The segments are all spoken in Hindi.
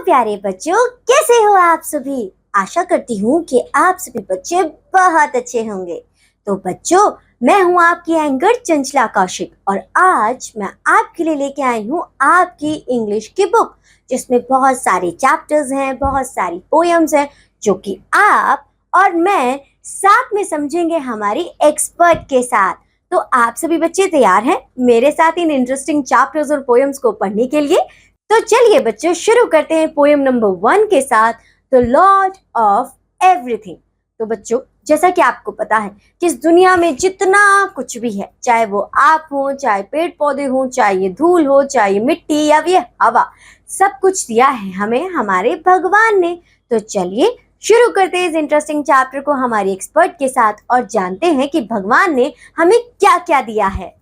प्यारे बच्चों, कैसे हो आप सभी। आशा करती हूँ कि आप सभी बच्चे बहुत अच्छे होंगे। तो बच्चों, मैं हूँ आपकी एंकर चंचला कौशिक और आज मैं आपके लिए लेके आई हूँ आपकी इंग्लिश की बुक, जिसमें बहुत सारे चैप्टर्स हैं, बहुत सारी पोएम्स हैं, जो कि आप और मैं साथ में समझेंगे हमारी एक्सपर्ट के साथ। तो आप सभी बच्चे तैयार हैं मेरे साथ इन इंटरेस्टिंग चैप्टर्स और पोएम्स को पढ़ने के लिए? तो चलिए बच्चों, शुरू करते हैं पोएम नंबर 1 के साथ, द लॉर्ड ऑफ एवरीथिंग। तो बच्चों, जैसा कि आपको पता है कि इस दुनिया में जितना कुछ भी है, चाहे वो आप हो, चाहे पेड़ पौधे हो, चाहे ये धूल हो, चाहे ये मिट्टी या ये हवा, सब कुछ दिया है हमें हमारे भगवान ने। तो चलिए शुरू करते हैं इस इंटरेस्टिंग चैप्टर को हमारी एक्सपर्ट के साथ और जानते हैं कि भगवान ने हमें क्या क्या दिया है।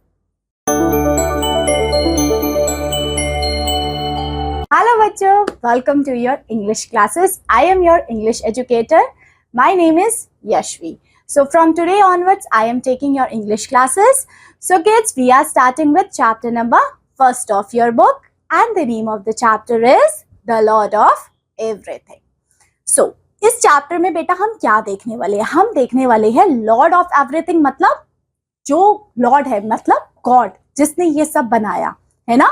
Hello बच्चों, welcome to your English classes. I am your English educator. My name is Yashvi. So from today onwards, I am taking your English classes. So kids, we are starting with chapter number 1 of your book, and the name of the chapter is The Lord of Everything. So इस चैप्टर में बेटा हम क्या देखने वाले हैं? हम देखने वाले हैं लॉर्ड ऑफ एवरीथिंग, मतलब जो लॉर्ड है, मतलब गॉड, जिसने ये सब बनाया है ना,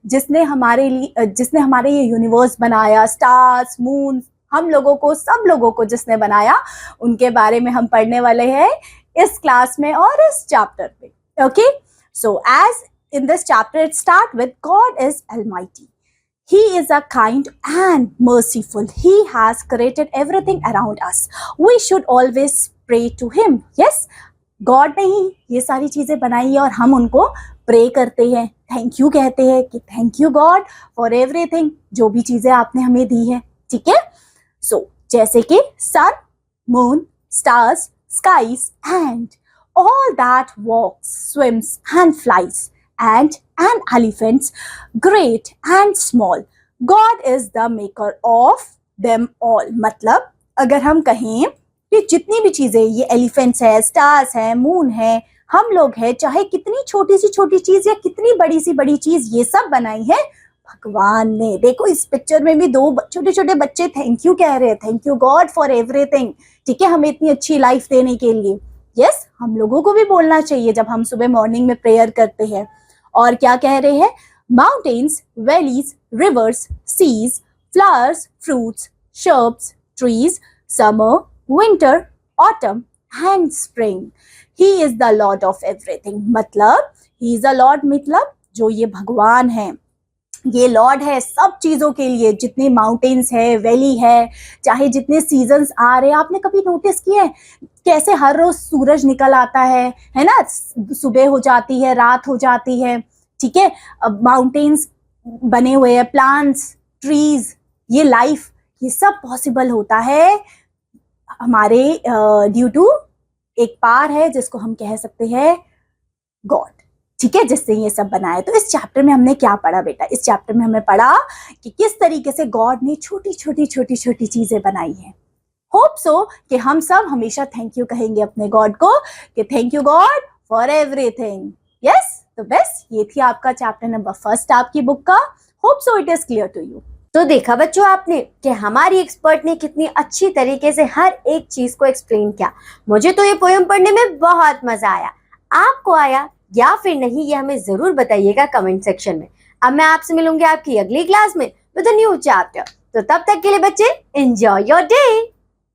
जिसने हमारे ये यूनिवर्स बनाया, स्टार्स, मून, हम लोगों को, सब लोगों को जिसने बनाया, उनके बारे में हम पढ़ने वाले हैं इस क्लास में और इस चैप्टर में। Okay, so as in this chapter it start with God is almighty. He is a kind and merciful. He has created everything around us. We should always pray to him. Yes, God ने ही ये सारी चीजें बनाई है और हम उनको प्रे करते हैं, थैंक यू कहते हैं कि thank you God for everything, जो भी चीजें आपने हमें दी है। ठीक है, सो जैसे कि sun, moon, stars, skies and all that walks, swims and flies and elephants, great and small. God is the maker of them all. मतलब अगर हम कहें कि जितनी भी चीजें, ये एलिफेंट्स है, स्टार्स है, मून है, हम लोग है, चाहे कितनी छोटी सी छोटी चीज या कितनी बड़ी सी बड़ी चीज, ये सब बनाई है भगवान ने। देखो इस पिक्चर में भी 2 छोटे छोटे बच्चे थैंक यू कह रहे हैं, thank you God for everything. ठीक है, हमें इतनी अच्छी लाइफ देने के लिए। यस, हम लोगों को भी बोलना चाहिए जब हम सुबह मॉर्निंग में प्रेयर करते हैं। और क्या कह रहे हैं? Mountains, valleys, rivers, seas, flowers, fruits, shrubs, trees, summer, winter, autumn and spring. He is the lord of everything, मतलब ही इज अ लॉर्ड, मतलब जो ये भगवान है, ये लॉर्ड है सब चीजों के लिए। जितने माउंटेन्स है, वैली है, चाहे जितने सीजन्स आ रहे हैं, आपने कभी नोटिस किया है कैसे हर रोज सूरज निकल आता है ना, सुबह हो जाती है, रात हो जाती है। ठीक है, माउंटेन्स बने हुए हैं, प्लांट्स, ट्रीज, ये लाइफ, ये सब पॉसिबल होता है हमारे ड्यू टू एक पावर है जिसको हम कह सकते हैं गॉड। ठीक है, जिससे ये सब बनाया। तो इस चैप्टर में हमने क्या पढ़ा बेटा? इस चैप्टर में हमने पढ़ा कि किस तरीके से गॉड ने छोटी छोटी छोटी छोटी चीजें बनाई हैं। होप सो कि हम सब हमेशा थैंक यू कहेंगे अपने गॉड को कि thank you God for everything. Yes, तो बस ये थी आपका चैप्टर नंबर 1 आपकी बुक का। Hope so it is clear to you. तो देखा बच्चों आपने कि हमारी एक्सपर्ट ने कितनी अच्छी तरीके से हर एक चीज को एक्सप्लेन किया। मुझे तो ये पोएम पढ़ने में बहुत मजा आया। आपको आया या फिर नहीं, ये हमें जरूर बताइएगा कमेंट सेक्शन में। अब मैं आपसे मिलूंगी आपकी अगली क्लास में विद अ न्यू चैप्टर। तो तब तक के लिए बच्चे, एंजॉय योर डे।